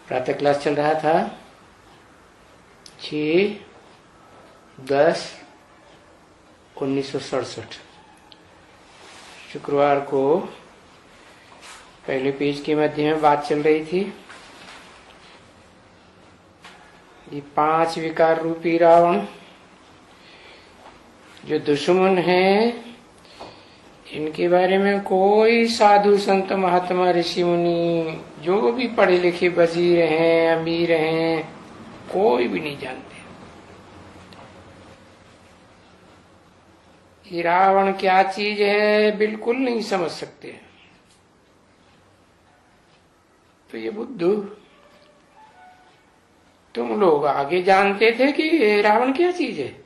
प्रातः क्लास चल रहा था 6/10/1967। शुक्रवार को पहले पेज के मध्य में बात चल रही थी। ये 5 विकार रूपी रावण जो दुश्मन है, इनके बारे में कोई साधु संत महात्मा ऋषि मुनि जो भी पढ़े लिखे वजीर हैं, अमीर हैं, कोई भी नहीं जानते। ये रावण क्या चीज है बिल्कुल नहीं समझ सकते। तो ये बुद्धू, तुम लोग आगे जानते थे कि रावण क्या चीज है?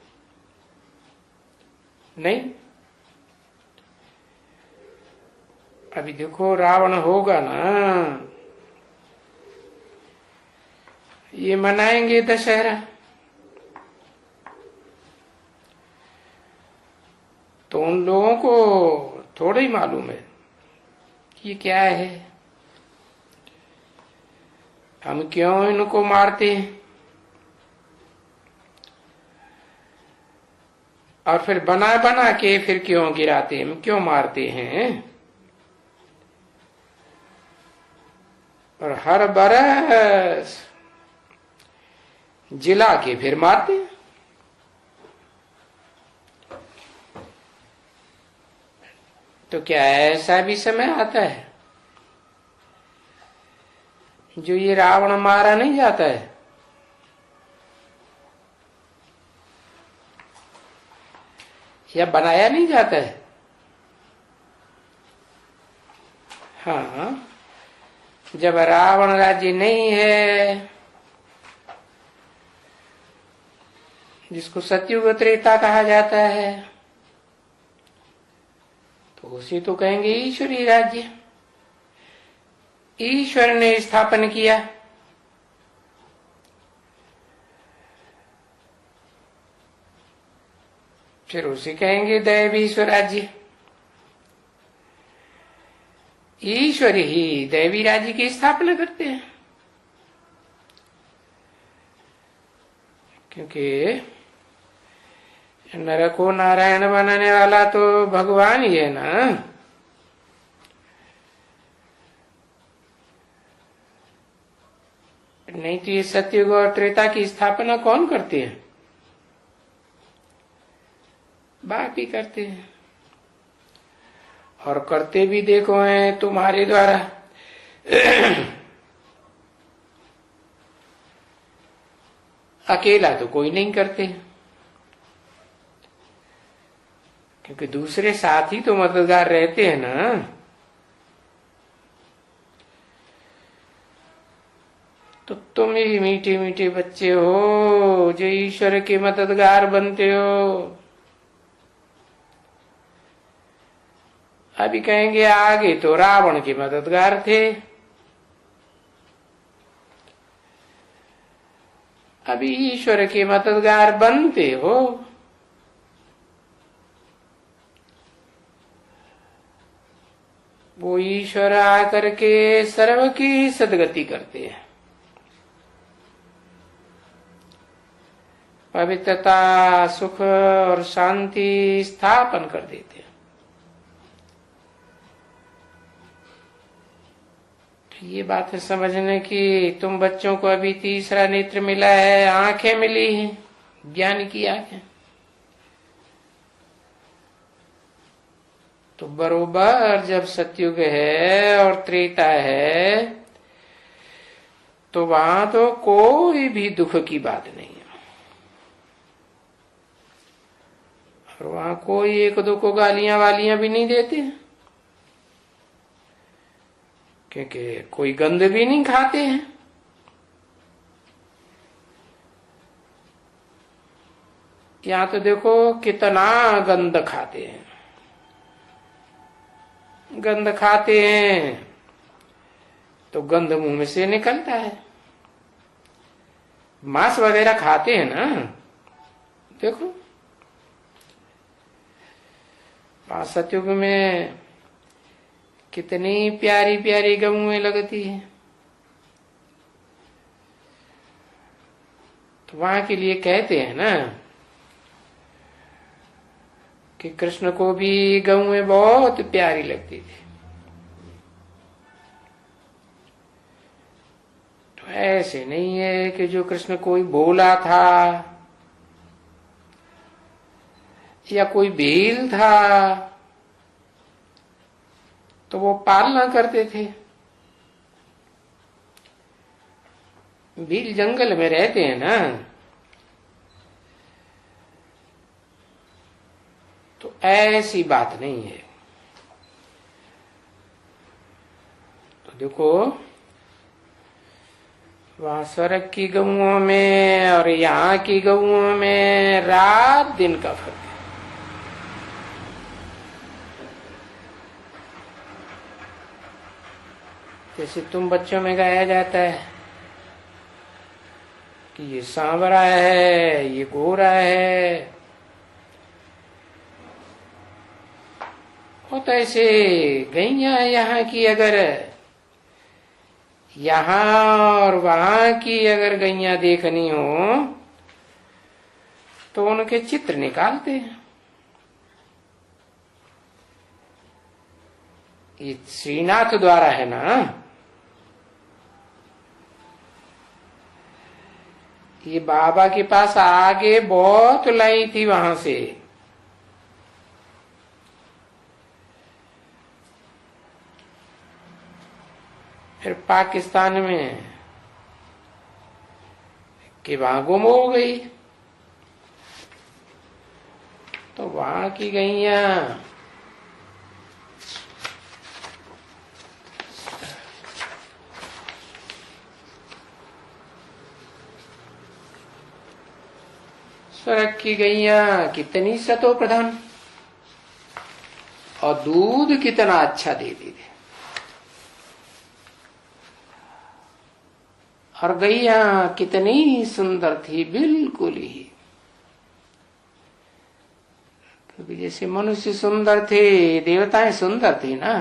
नहीं। अभी देखो रावण होगा ना, ये मनाएंगे दशहरा, तो उन लोगों को थोड़ा ही मालूम है कि ये क्या है, हम क्यों इनको मारते हैं, और फिर बना बना के फिर क्यों गिराते हैं, क्यों मारते हैं। और हर बरस जिला के फिर मारते हैं। तो क्या ऐसा भी समय आता है जो ये रावण मारा नहीं जाता है? या बनाया नहीं जाता है? हाँ, जब रावण राज्य नहीं है, जिसको सतयुग त्रेता कहा जाता है, तो उसे तो कहेंगे ईश्वरीय राज्य। ईश्वर ने स्थापन किया। फिर उसे कहेंगे दैवी स्वराज्य। ईश्वर ही दैवी राज्य की स्थापना करते हैं, क्योंकि नर को नारायण बनाने वाला तो भगवान ही है ना। नहीं तो ये सतयुग और त्रेता की स्थापना कौन करते हैं? बाप ही करते हैं। और करते भी देखो हैं तुम्हारे द्वारा। अकेला तो कोई नहीं करते, क्योंकि दूसरे साथी तो मददगार रहते हैं ना। तो तुम ही मीठे मीठे बच्चे हो जो ईश्वर के मददगार बनते हो। अभी कहेंगे आगे तो रावण के मददगार थे, अभी ईश्वर के मददगार बनते हो। वो ईश्वर आकर के सर्व की सदगति करते हैं, पवित्रता, सुख और शांति स्थापन कर देते हैं। ये बात है समझने की। तुम बच्चों को अभी तीसरा नेत्र मिला है, आंखें मिली हैं, ज्ञान की आंखें, तो बरोबर जब सतयुग है और त्रेता है, तो वहां तो कोई भी दुख की बात नहीं है। और वहां कोई एक दो को गालियां वालियां भी नहीं देते, क्योंकि कोई गंद भी नहीं खाते हैं। यहां तो देखो कितना गंद खाते हैं। गंद खाते हैं तो गंद मुंह में से निकलता है। मांस वगैरह खाते हैं ना, देखो सतयुग में कितनी प्यारी प्यारी गऊएं लगती है। तो वहां के लिए कहते हैं ना कि कृष्ण को भी गौएं बहुत प्यारी लगती थी। तो ऐसे नहीं है कि जो कृष्ण कोई बोला था या कोई भील था तो वो पालना करते थे। भील जंगल में रहते हैं ना, तो ऐसी बात नहीं है। तो देखो वहां स्वर्ग की गऊओं में और यहाँ की गऊओं में रात दिन का फर्क है। जैसे तुम बच्चों में गाया जाता है कि ये सांवरा है, ये गोरा है, और तो ऐसे गैया यहाँ की अगर यहाँ और वहां की अगर गैया देखनी हो तो उनके चित्र निकालते हैं। ये श्रीनाथ द्वारा है ना, ये बाबा के पास आगे बहुत लाई थी वहां से। फिर पाकिस्तान में कि वहां गुम हो गई, तो वहां की गैया स्वर्ग की गैया कितनी सतो प्रधान और दूध कितना अच्छा देती थी। और गैया कितनी सुंदर थी, बिल्कुल ही। क्योंकि जैसे मनुष्य सुंदर थे, देवताएं सुंदर थे ना,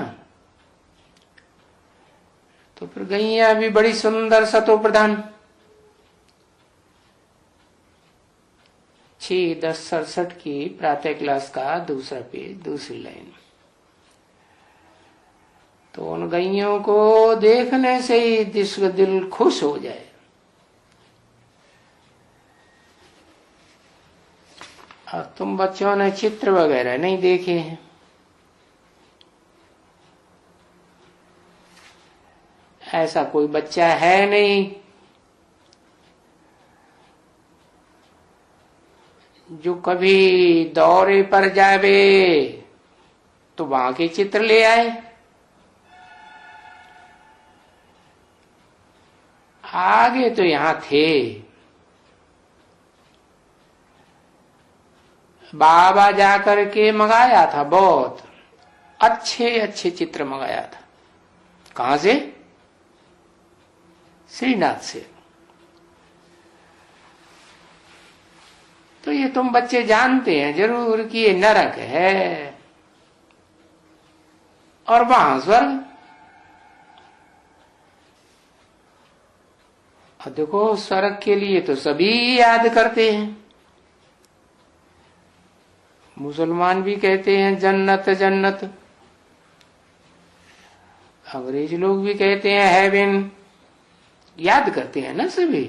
तो फिर गैया भी बड़ी सुंदर सतो प्रधान। 6:10:67 की प्रातः क्लास का दूसरा पेज, दूसरी लाइन। तो उन गैयों को देखने से ही दिल खुश हो जाए। और तुम बच्चों ने चित्र वगैरह नहीं देखे हैं, ऐसा कोई बच्चा है नहीं जो कभी दौरे पर जावे तो वहां के चित्र ले आए। आगे तो यहां थे, बाबा जाकर के मंगाया था, बहुत अच्छे अच्छे चित्र मंगाया था। कहां से? श्रीनाथ से। तो ये तुम बच्चे जानते हैं जरूर कि ये नरक है और वहां स्वर्ग। और देखो स्वर्ग के लिए तो सभी याद करते हैं। मुसलमान भी कहते हैं जन्नत जन्नत, अंग्रेज लोग भी कहते हैं हेवन, याद करते हैं ना सभी।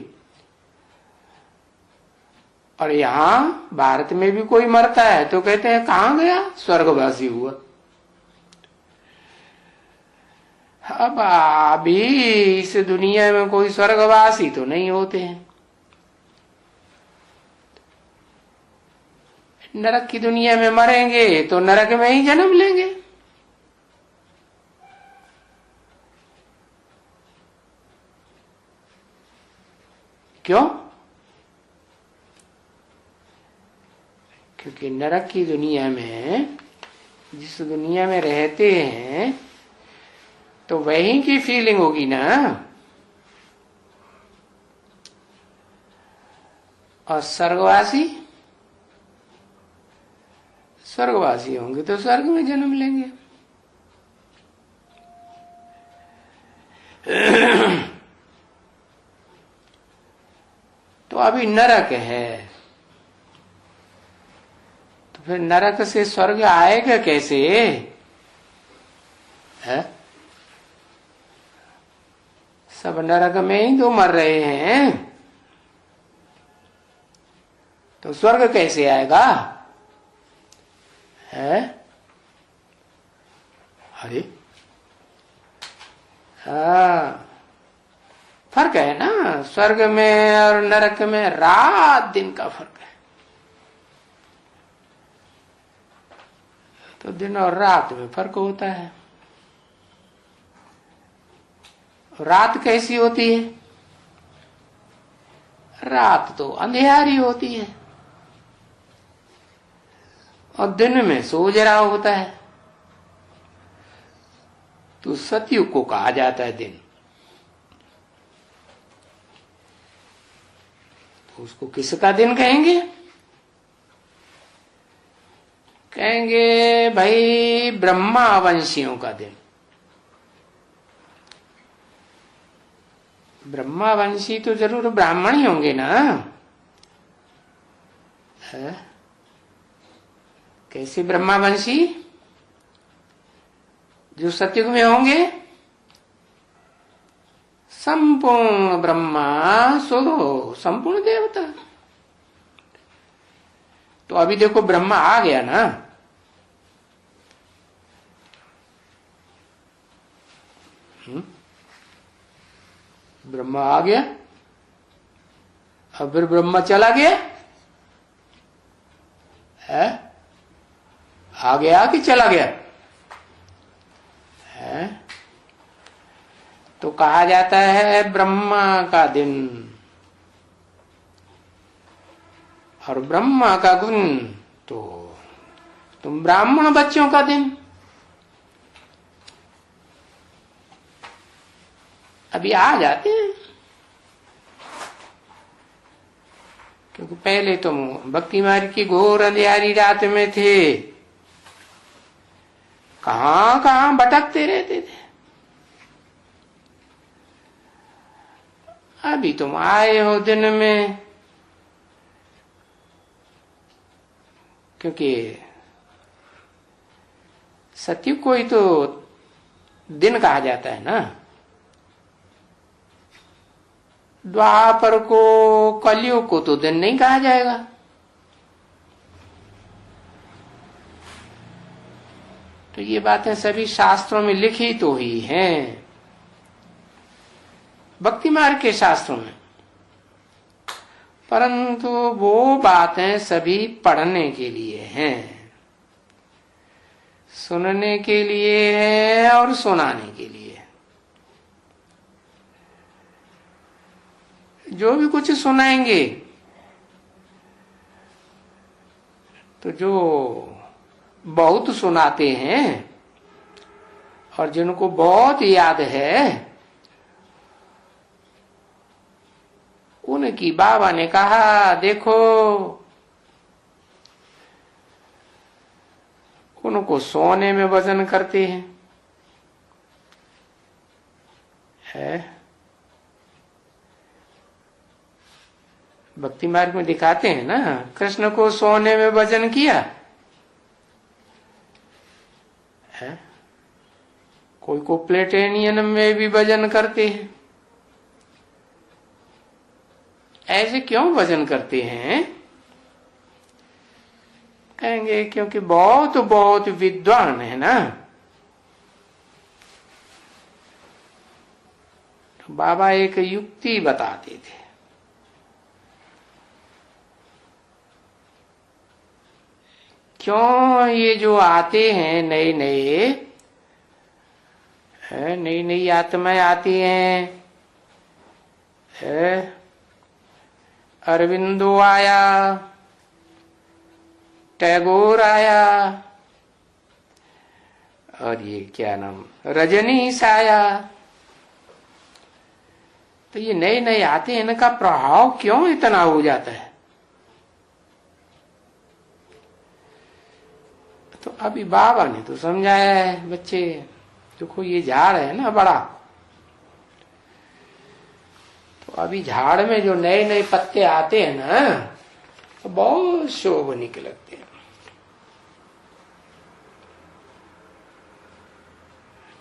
और यहां भारत में भी कोई मरता है तो कहते हैं कहां गया, स्वर्गवासी हुआ। अब अभी इस दुनिया में कोई स्वर्गवासी तो नहीं होते हैं। नरक की दुनिया में मरेंगे तो नरक में ही जन्म लेंगे। क्यों? क्योंकि नरक की दुनिया में, जिस दुनिया में रहते हैं, तो वहीं की फीलिंग होगी ना। और स्वर्गवासी, स्वर्गवासी होंगे तो स्वर्ग में जन्म लेंगे। तो अभी नरक है, तो फिर नरक से स्वर्ग आएगा कैसे है? सब नरक में ही तो मर रहे हैं, तो स्वर्ग कैसे आएगा है? अरे हाँ, फर्क है ना स्वर्ग में और नरक में, रात दिन का फर्क है। तो दिन और रात में फर्क होता है। रात कैसी होती है? रात तो अंधेरी होती है और दिन में सोजरा होता है। तो सतयुग को कहा जाता है दिन। तो उसको किसका दिन कहेंगे? कहेंगे भाई ब्रह्मा वंशियों का दिन। ब्रह्मा वंशी तो जरूर ब्राह्मण ही होंगे ना है? कैसे ब्रह्मा वंशी? जो सतयुग में होंगे संपूर्ण ब्रह्मा सो संपूर्ण देवता। तो अभी देखो ब्रह्मा आ गया ना, ब्रह्मा आ गया, अब फिर ब्रह्मा चला गया है? आ गया कि चला गया है? तो कहा जाता है ब्रह्मा का दिन और ब्रह्मा का गुण तो तुम ब्राह्मण बच्चों का दिन। अभी आ जाते हैं, क्योंकि पहले तुम भक्ति मार्ग की घोर अंधेरी रात में थे, कहां कहां भटकते रहते थे। अभी तुम आए हो दिन में, क्योंकि सतयुग को ही तो दिन कहा जाता है ना। द्वापर को कलयुग को तो दिन नहीं कहा जाएगा। तो ये बातें सभी शास्त्रों में लिखी तो ही हैं, भक्ति मार्ग के शास्त्रों में, परंतु वो बातें सभी पढ़ने के लिए हैं, सुनने के लिए है और सुनाने के लिए। जो भी कुछ सुनाएंगे तो जो बहुत सुनाते हैं और जिनको बहुत याद है, उनकी बाबा ने कहा देखो उनको सोने में वजन करते हैं है? भक्ति मार्ग में दिखाते हैं ना, कृष्ण को सोने में वजन किया है? कोई को प्लेटिनियम में भी वजन करते हैं। ऐसे क्यों वजन करते हैं? कहेंगे क्योंकि बहुत बहुत विद्वान है ना। तो बाबा एक युक्ति बताते थे, क्यों ये जो आते हैं नए नए, नई नई आत्माएं आती हैं, अरविंदो आया, टैगोर आया, और ये क्या नाम रजनीश आया। तो ये नए नए आते हैं, इनका प्रभाव क्यों इतना हो जाता है? तो अभी बाबा ने तो समझाया है, बच्चे देखो ये झाड़ है ना बड़ा, तो अभी झाड़ में जो नए नए पत्ते आते हैं ना, तो बहुत शोभनीक लगते हैं।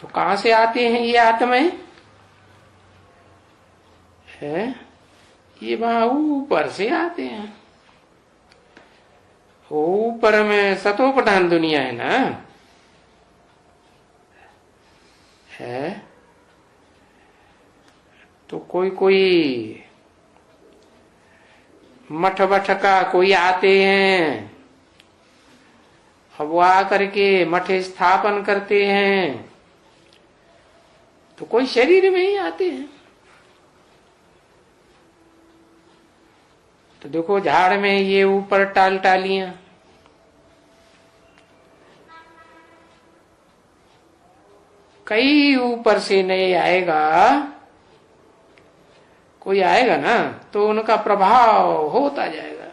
तो कहां से आते हैं ये आत्माएं? है ये वहां ऊपर से आते हैं। ऊपर में सतो प्रधान दुनिया है ना, है तो कोई कोई मठ वठ का कोई आते हैं, अब वो आकर के मठ स्थापन करते हैं, तो कोई शरीर में ही आते हैं। तो देखो झाड़ में ये ऊपर टाल टालियां, कई ऊपर से नए आएगा, कोई आएगा ना, तो उनका प्रभाव होता जाएगा।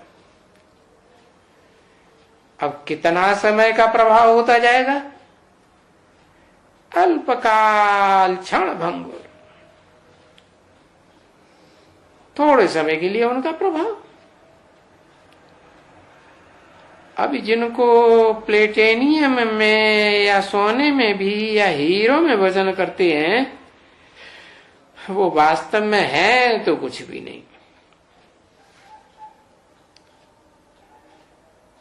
अब कितना समय का प्रभाव होता जाएगा? अल्पकाल क्षण भंगुर, थोड़े समय के लिए उनका प्रभाव। अभी जिनको प्लेटेनियम में या सोने में भी या हीरो में वजन करते हैं, वो वास्तव में है तो कुछ भी नहीं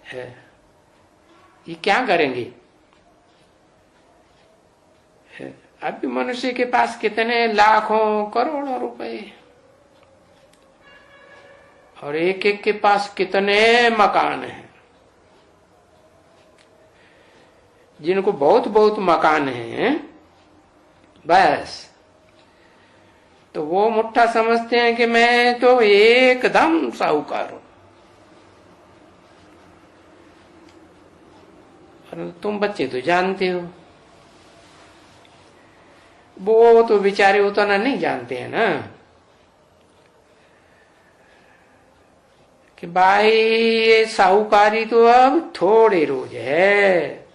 है। ये क्या करेंगे? अभी मनुष्य के पास कितने लाखों करोड़ों रुपए, और एक एक के पास कितने मकान हैं। जिनको बहुत बहुत मकान हैं बस, तो वो मुट्ठा समझते हैं कि मैं तो एकदम साहूकार हूं। और तुम बच्चे तो जानते हो, वो तो बेचारे उतना नहीं जानते हैं ना कि भाई ये साहूकारी तो अब थोड़े रोज है।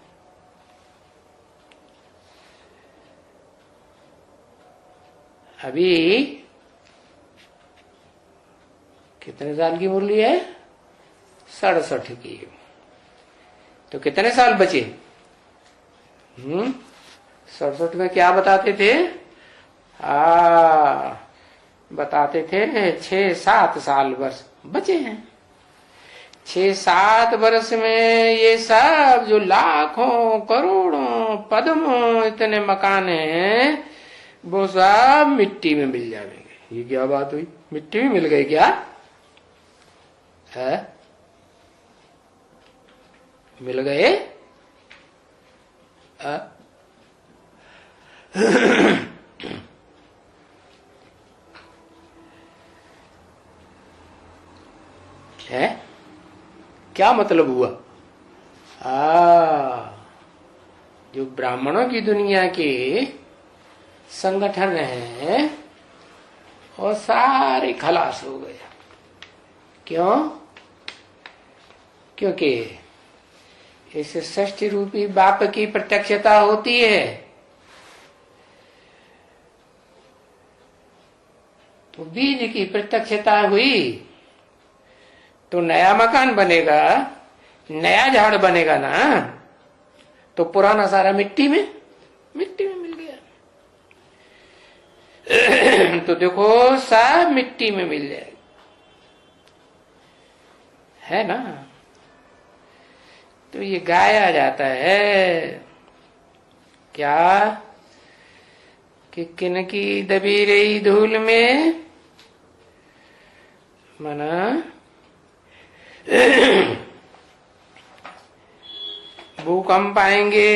अभी कितने साल की मुरली है? 67 की। तो कितने साल बचे? 67 में क्या बताते थे? बताते थे 6-7 साल वर्ष बचे हैं। 6-7 वर्ष में ये सब जो लाखों करोड़ों पद्मों इतने मकान हैं, वो सब मिट्टी में मिल जाएंगे। ये क्या बात हुई? मिट्टी में मिल गए क्या? है मिल गए? है क्या मतलब हुआ? जो ब्राह्मणों की दुनिया के संगठन है और सारे खलास हो गए। क्यों? क्योंकि इस षष्ठी रूपी बाप की प्रत्यक्षता होती है, तो बीज की प्रत्यक्षता हुई तो नया मकान बनेगा, नया झाड़ बनेगा ना, तो पुराना सारा मिट्टी में मिल गया। तो देखो सब मिट्टी में मिल जाएगा, है ना। तो ये गाया जाता है क्या कि किनकी दबी रही धूल में मना भूकंप आएंगे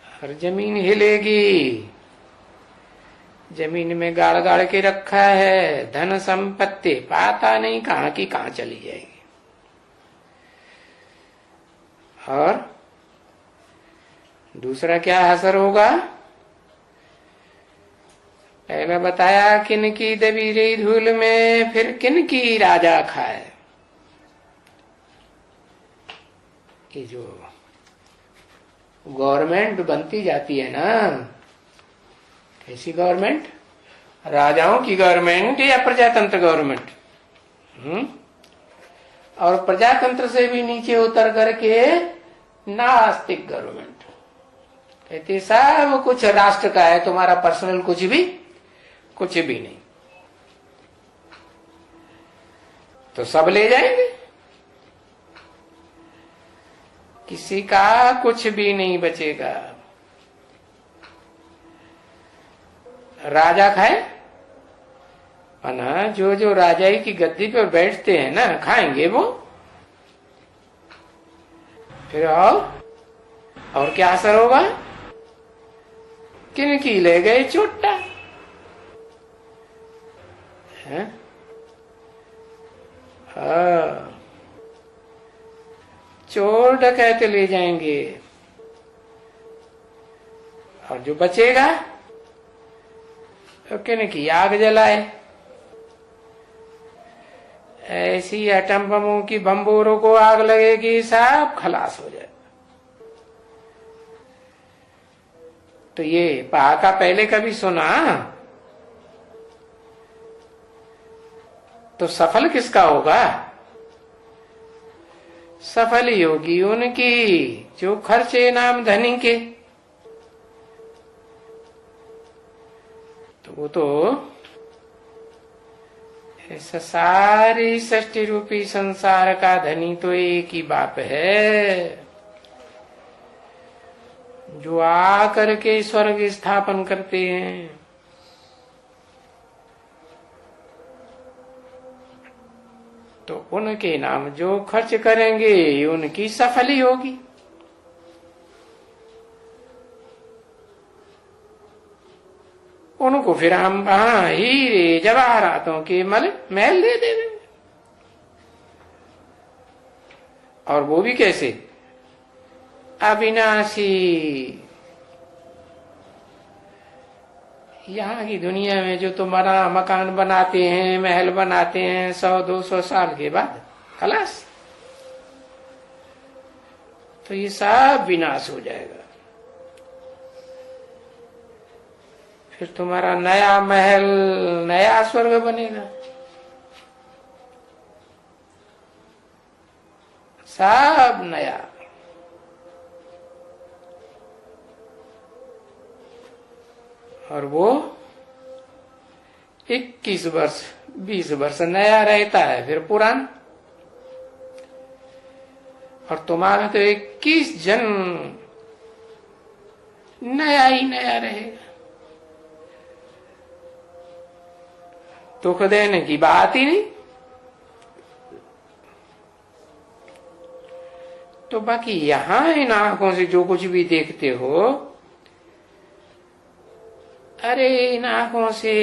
और जमीन हिलेगी। जमीन में गाड़ गाड़ के रखा है धन संपत्ति, पता नहीं कहां की कहां चली जाएगी। और दूसरा क्या असर होगा? पहले बताया किनकी दबी रही धूल में, फिर किनकी राजा खाए। कि जो गवर्नमेंट बनती जाती है ना, कैसी गवर्नमेंट? राजाओं की गवर्नमेंट या प्रजातंत्र गवर्नमेंट? और प्रजातंत्र से भी नीचे उतर करके नास्तिक गवर्नमेंट। कहते सब कुछ राष्ट्र का है, तुम्हारा पर्सनल कुछ भी नहीं। तो सब ले जाएंगे, किसी का कुछ भी नहीं बचेगा। राजा खाए ना, जो राजाई की गद्दी पर बैठते हैं ना, खाएंगे वो। फिर और क्या असर होगा? किनकी ले गए चोटा है? चोर डकैते ले जाएंगे, और जो बचेगा तो किनकी आग जलाए। ऐसी एटम बमों की बम्बोरों को आग लगेगी, सब खलास हो जाए। तो ये पहाका पहले कभी सुना? तो सफल किसका होगा? सफल योगी उनकी जो खर्चे नाम धनी के। तो वो तो ऐसा सारी सृष्टि रूपी संसार का धनी तो एक ही बाप है, जो आकर के स्वर्ग स्थापन करते हैं। तो उनके नाम जो खर्च करेंगे उनकी सफली होगी। उनको फिर हम हीरे जवाहरातों के महल दे देंगे। और वो भी कैसे? अविनाशी। यहाँ की दुनिया में जो तुम्हारा मकान बनाते हैं, महल बनाते हैं, 100-200 साल के बाद खलास, तो ये सब विनाश हो जाएगा। फिर तुम्हारा नया महल, नया स्वर्ग बनेगा, सब नया। और वो 21 वर्ष 20 वर्ष नया रहता है, फिर पुराना। और तुम्हारा तो 21 जन्म नया ही नया रहेगा। दुख देने की बात ही नहीं। तो बाकी यहां इन आंखों से जो कुछ भी देखते हो, अरे इन आंखों से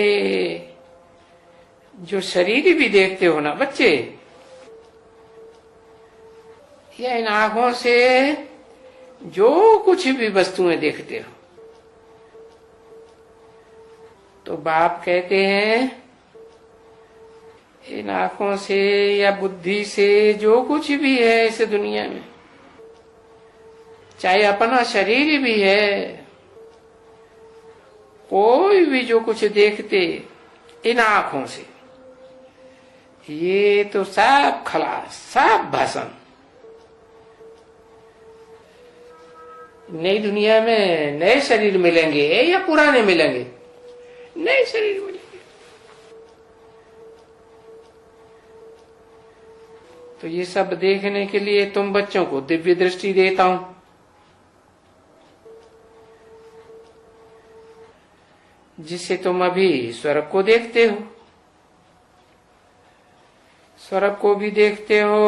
जो शरीर भी देखते हो ना बच्चे, या इन आंखों से जो कुछ भी वस्तुएं देखते हो, तो बाप कहते हैं इन आंखों से या बुद्धि से जो कुछ भी है इस दुनिया में, चाहे अपना शरीर भी है, कोई भी जो कुछ देखते इन आंखों से, ये तो सब खलास, सब भस्म। नई दुनिया में नए शरीर मिलेंगे या पुराने मिलेंगे? नए शरीर मिलेंगे। तो ये सब देखने के लिए तुम बच्चों को दिव्य दृष्टि देता हूं, जिससे तुम अभी स्वर्ग को देखते हो, स्वर्ग को भी देखते हो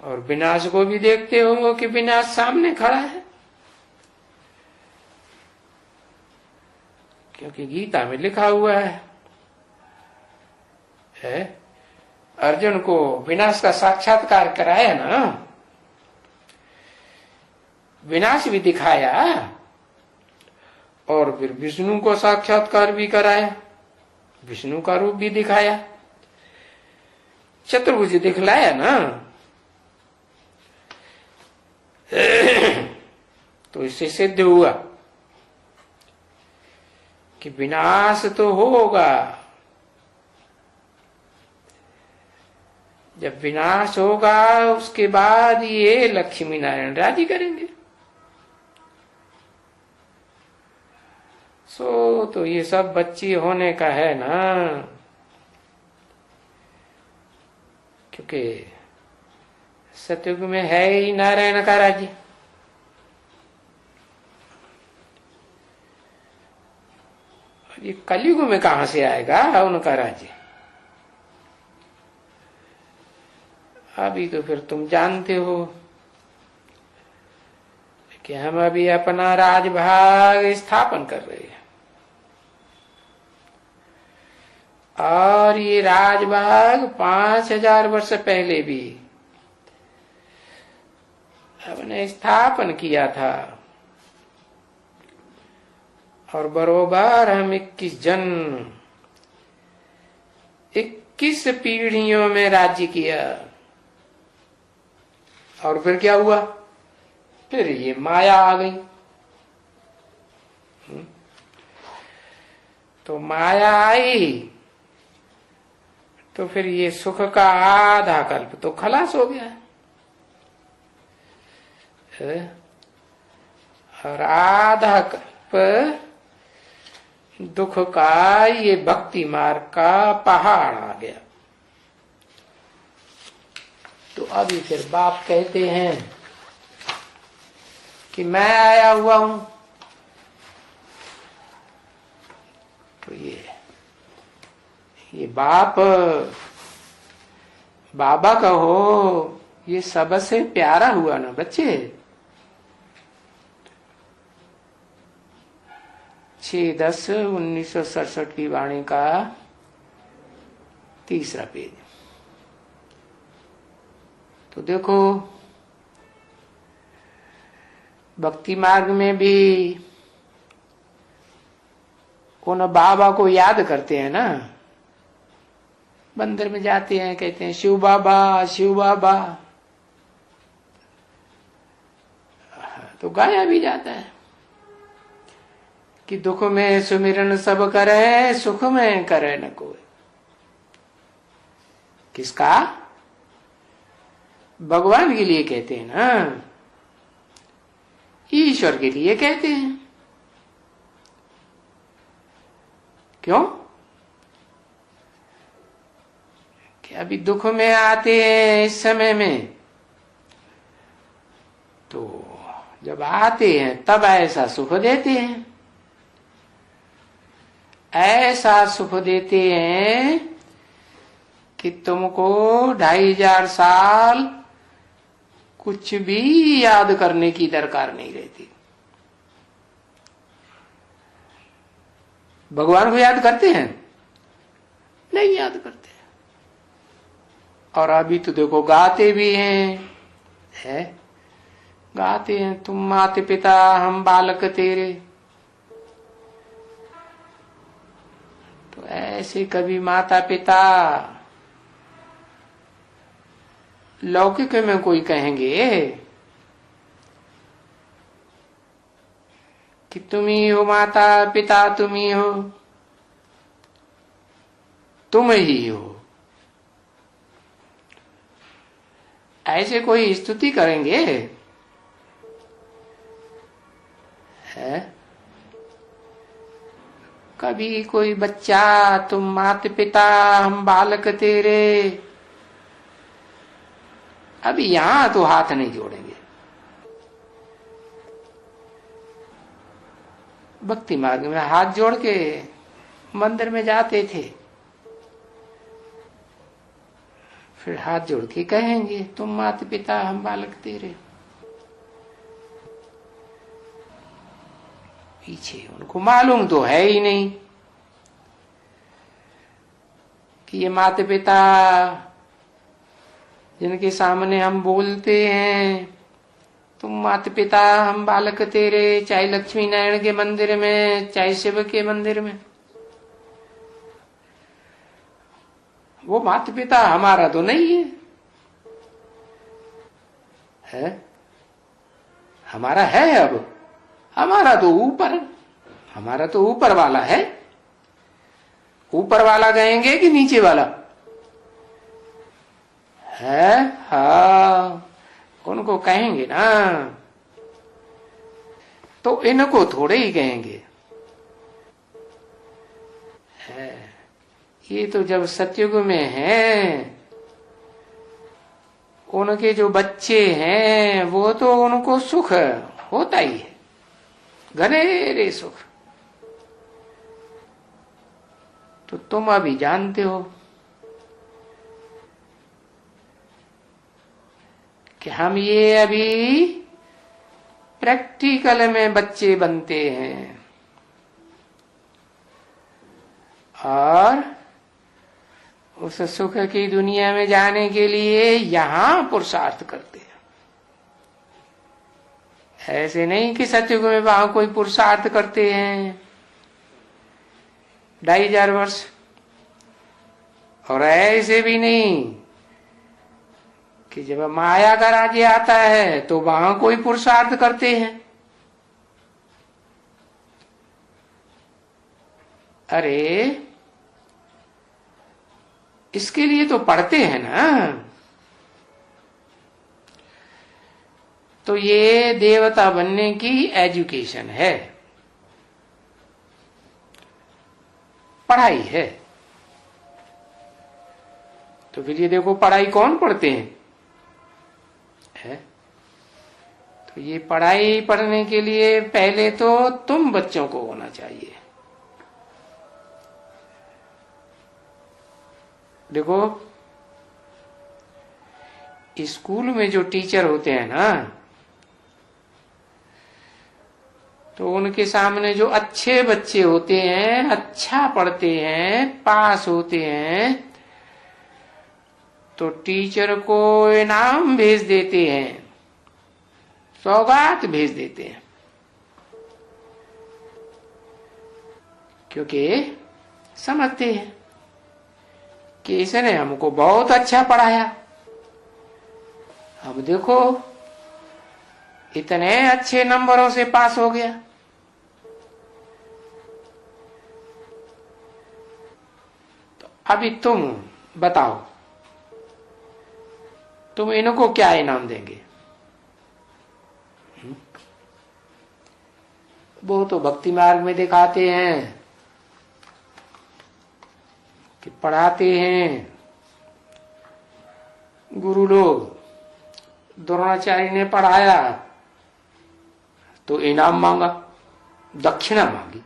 और विनाश को भी देखते हो कि विनाश सामने खड़ा है। क्योंकि गीता में लिखा हुआ है अर्जुन को विनाश का साक्षात्कार कराया ना, विनाश भी दिखाया और फिर विष्णु को साक्षात्कार भी कराया, विष्णु का रूप भी दिखाया, चतुर्भुज दिखलाया ना। तो इससे सिद्ध हुआ कि विनाश तो होगा जब विनाश होगा उसके बाद ये लक्ष्मी नारायण राजी करेंगे। तो ये सब बच्ची होने का है ना, क्योंकि सतयुग में है ही नारायण का राज्य। ये कलयुग में कहां से आएगा उनका राज्य? अभी तो फिर तुम जानते हो कि हम अभी अपना राजभाग स्थापन कर रहे हैं, और ये राजभाग 5000 वर्ष पहले भी हमने स्थापन किया था, और बरोबर हम 21 पीढ़ियों में राज्य किया। और फिर क्या हुआ? फिर ये माया आ गई। तो माया आई तो फिर ये सुख का आधा कल्प तो खलास हो गया, और आधा कल्प दुख का ये भक्ति मार्ग का पहाड़ आ गया। तो अभी फिर बाप कहते हैं कि मैं आया हुआ हूं। तो ये बाप बाबा कहो, ये सबसे प्यारा हुआ ना बच्चे। 6/10/1967 की वाणी का 3रा पेज। तो देखो, भक्ति मार्ग में भी उन बाबा को याद करते हैं ना। मंदिर में जाते हैं, कहते हैं शिव बाबा शिव बाबा, तो गाया भी जाता है कि दुख में सुमिरन सब करे, सुख में करे न कोई। किसका? भगवान के लिए कहते हैं ना, ईश्वर के लिए कहते हैं। क्यों? कि अभी दुख में आते हैं इस समय में, तो जब आते हैं तब ऐसा सुख देते हैं, ऐसा सुख देते हैं कि तुमको 2500 साल कुछ भी याद करने की दरकार नहीं रहती। भगवान को याद करते हैं? नहीं याद करते। और अभी तो देखो गाते भी हैं, गाते हैं तुम माते पिता हम बालक तेरे। तो ऐसे कभी माता पिता लौकिक में कोई कहेंगे कि तुम ही हो माता पिता, तुम ही हो, तुम ही हो, ऐसे कोई स्तुति करेंगे? है? कभी कोई बच्चा तुम माता पिता हम बालक तेरे, अभी यहां तो हाथ नहीं जोड़ेंगे। भक्ति मार्ग में हाथ जोड़ के मंदिर में जाते थे, फिर हाथ जोड़ के कहेंगे तुम माता पिता हम बालक तेरे। पीछे उनको मालूम तो है ही नहीं कि ये माता पिता जिनके सामने हम बोलते हैं तुम माता पिता हम बालक तेरे, चाहे लक्ष्मी नारायण के मंदिर में चाहे शिव के मंदिर में, वो माता पिता हमारा तो नहीं है? हमारा है। अब हमारा तो ऊपर, हमारा तो ऊपर वाला है। ऊपर वाला कहेंगे कि नीचे वाला है, हाँ उनको कहेंगे ना, तो इनको थोड़े ही कहेंगे। है ये तो जब सतयुग में है, उनके जो बच्चे हैं वो तो उनको सुख होता ही है, घनेरे सुख। तो तुम अभी जानते हो कि हम ये अभी प्रैक्टिकल में बच्चे बनते हैं और उस सुख की दुनिया में जाने के लिए यहां पुरुषार्थ करते हैं। ऐसे नहीं कि सतयुग में वहां कोई पुरुषार्थ करते हैं 2500 वर्ष, और ऐसे भी नहीं कि जब माया का राज्य आता है तो वहां कोई पुरुषार्थ करते हैं। अरे इसके लिए तो पढ़ते हैं ना। तो ये देवता बनने की एजुकेशन है, पढ़ाई है। तो फिर ये देखो पढ़ाई कौन पढ़ते हैं, है? तो ये पढ़ाई पढ़ने के लिए पहले तो तुम बच्चों को होना चाहिए। देखो स्कूल में जो टीचर होते हैं ना, तो उनके सामने जो अच्छे बच्चे होते हैं, अच्छा पढ़ते हैं, पास होते हैं, तो टीचर को इनाम भेज देते हैं, सौगात भेज देते हैं, क्योंकि समझते हैं कि इसने हमको बहुत अच्छा पढ़ाया। अब देखो इतने अच्छे नंबरों से पास हो गया। तो अभी तुम बताओ, तुम इनको क्या इनाम देंगे? वो तो भक्ति मार्ग में दिखाते हैं कि पढ़ाते हैं गुरु लोग, द्रोणाचार्य ने पढ़ाया तो इनाम मांगा, दक्षिणा मांगी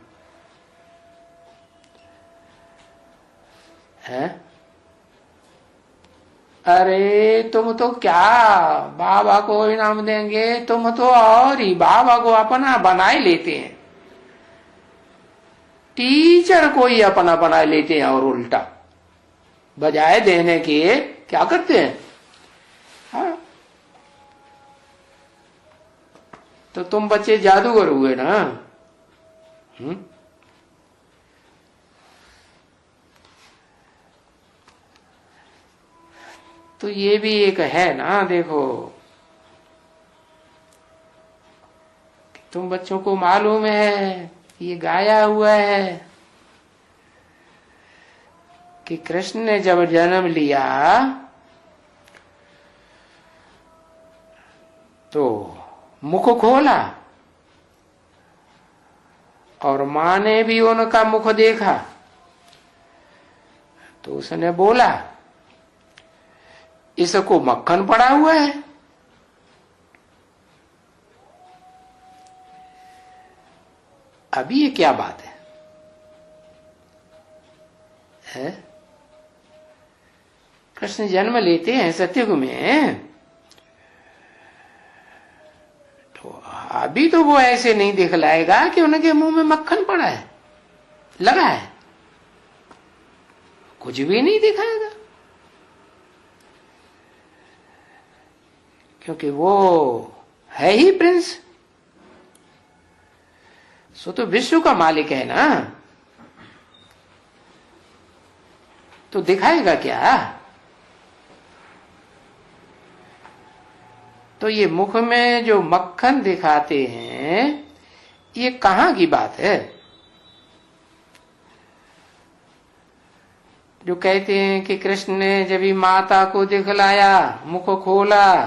है। अरे तुम तो क्या बाबा को इनाम देंगे, तुम तो और ही बाबा को अपना बना ही लेते हैं, टीचर को ही अपना बना लेते हैं, और उल्टा बजाय देने के क्या करते हैं। हाँ? तो तुम बच्चे जादूगर हुए ना। तो ये भी एक है ना, देखो तुम बच्चों को मालूम है, ये गाया हुआ है कि कृष्ण ने जब जन्म लिया तो मुख खोला और मां ने भी उनका मुख देखा, तो उसने बोला इसको मक्खन पड़ा हुआ है। अभी ये क्या बात है? कृष्ण जन्म लेते हैं सतयुग में, तो अभी तो वो ऐसे नहीं दिखलाएगा कि उनके मुंह में मक्खन पड़ा है, लगा है, कुछ भी नहीं दिखाएगा, क्योंकि वो है ही प्रिंस, सो तो विश्व का मालिक है ना, तो दिखाएगा क्या? तो ये मुख में जो मक्खन दिखाते हैं, ये कहां की बात है? जो कहते हैं कि कृष्ण ने जब ही माता को दिखलाया, मुख खोला,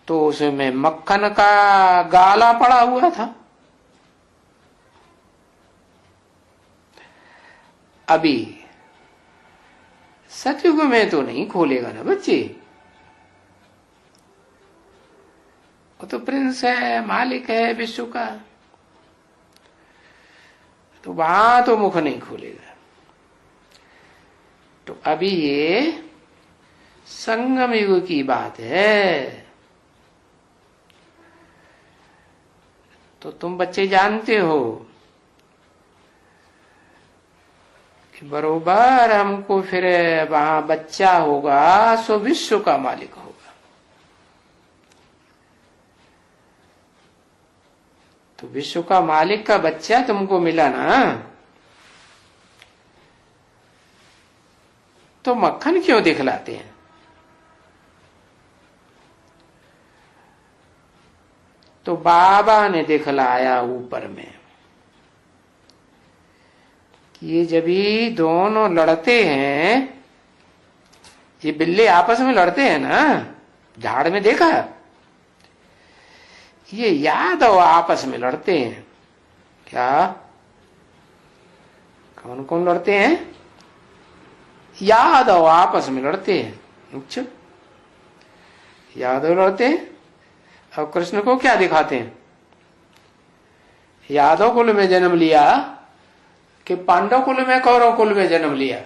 तो उसमें मक्खन का गाला पड़ा हुआ था। अभी सतयुग में तो नहीं खोलेगा ना बच्चे, वो तो प्रिंस है, मालिक है विश्व का, तो वहां तो मुख नहीं खोलेगा। तो अभी ये संगम युग की बात है। तो तुम बच्चे जानते हो कि बरोबर हमको फिर वहां बच्चा होगा सो विश्व का मालिक होगा। तो विश्व का मालिक का बच्चा तुमको मिला ना, तो मक्खन क्यों दिखलाते हैं? तो बाबा ने दिखलाया ऊपर में कि ये जब ही दोनों लड़ते हैं, ये बिल्ले आपस में लड़ते हैं ना, झाड़ में देखा, ये यादव आपस में लड़ते हैं। क्या? कौन कौन लड़ते हैं? यादव आपस में लड़ते हैं। अच्छा, यादव लड़ते हैं। अब कृष्ण को क्या दिखाते हैं? यादव कुल में जन्म लिया कि पांडव कुल में, कौरव कुल में जन्म लिया?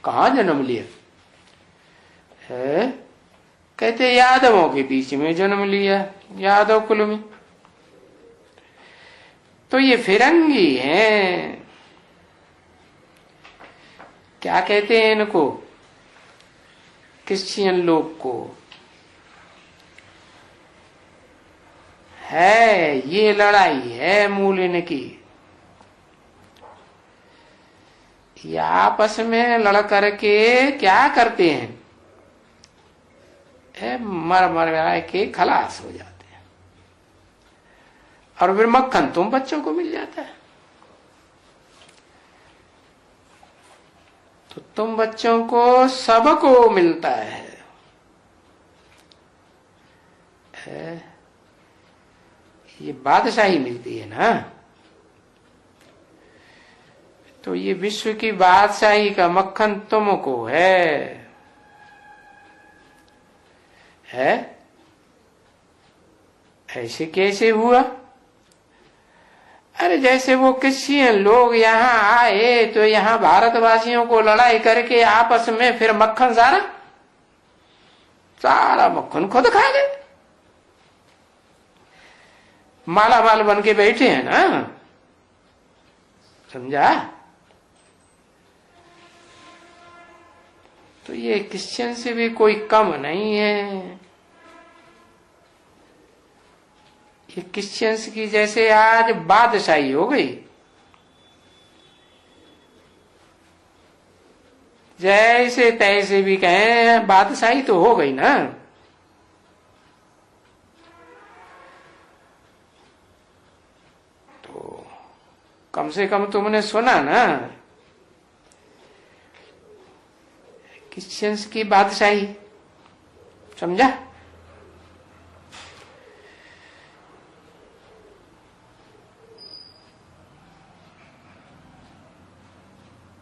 कहां जन्म लिया है? कहते यादवों के बीच में जन्म लिया, यादव कुल में। तो ये फिरंगी हैं। क्या कहते हैं इनको? क्रिश्चियन लोग को है ये लड़ाई है मूल इनकी। ये आपस में लड़ करके क्या करते हैं? मर मर के खलास हो जाते हैं, और फिर मक्खन तुम बच्चों को मिल जाता है। तो तुम बच्चों को सबको मिलता है। ये बादशाही मिलती है ना। तो ये विश्व की बादशाही का मक्खन तुमको है। ऐसे कैसे हुआ? अरे जैसे वो क्रिश्चियन लोग यहाँ आए तो यहाँ भारतवासियों को लड़ाई करके आपस में फिर मक्खन सारा मक्खन खुद खा गए, माला माल बन के बैठे हैं ना। समझा? तो ये क्रिश्चियन से भी कोई कम नहीं है। ये क्रिश्चियंस की जैसे आज बादशाही हो गई, जैसे तैसे भी कहें बादशाही तो हो गई ना। तो कम से कम तुमने सुना ना क्रिश्चियंस की बादशाही। समझा?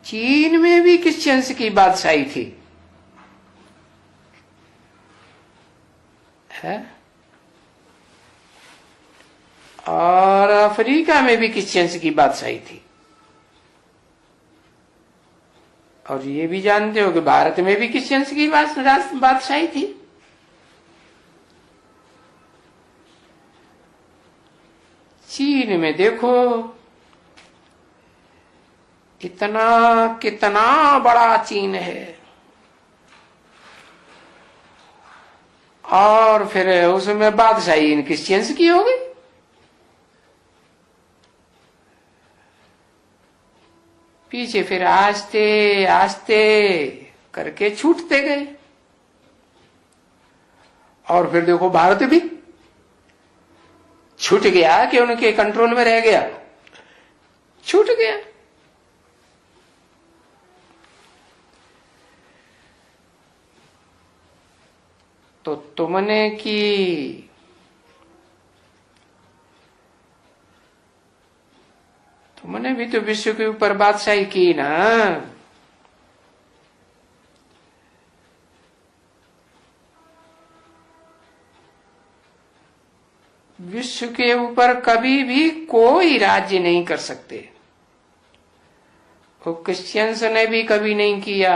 चीन में भी क्रिश्चियंस की बादशाही थी, है? और अफ्रीका में भी क्रिश्चियंस की बादशाही थी। और ये भी जानते हो कि भारत में भी क्रिश्चियंस की बादशाही थी। चीन में देखो कितना बड़ा चीन है, और फिर उसमें बादशाही इन क्रिश्चियंस की हो गई। पीछे फिर आस्ते आस्ते करके छूटते गए, और फिर देखो भारत भी छूट गया कि उनके कंट्रोल में रह गया, छूट गया। तो तुमने की। तुमने भी तो विश्व के ऊपर बादशाही की ना। विश्व के ऊपर कभी भी कोई राज्य नहीं कर सकते। वो क्रिश्चियंस ने भी कभी नहीं किया,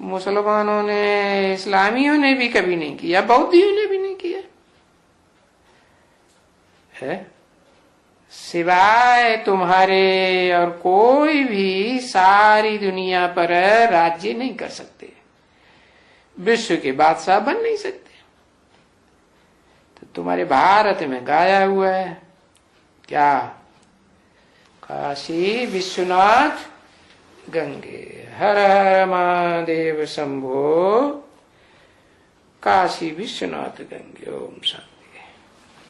मुसलमानों ने, इस्लामियों ने भी कभी नहीं किया, बौद्धियों ने भी नहीं किया है। सिवाय तुम्हारे और कोई भी सारी दुनिया पर राज्य नहीं कर सकते, विश्व के बादशाह बन नहीं सकते। तो तुम्हारे भारत में गाया हुआ है क्या? काशी विश्वनाथ गंगे, हर हर महादेव शंभो, काशी विश्वनाथ गंगे। ओम शांति।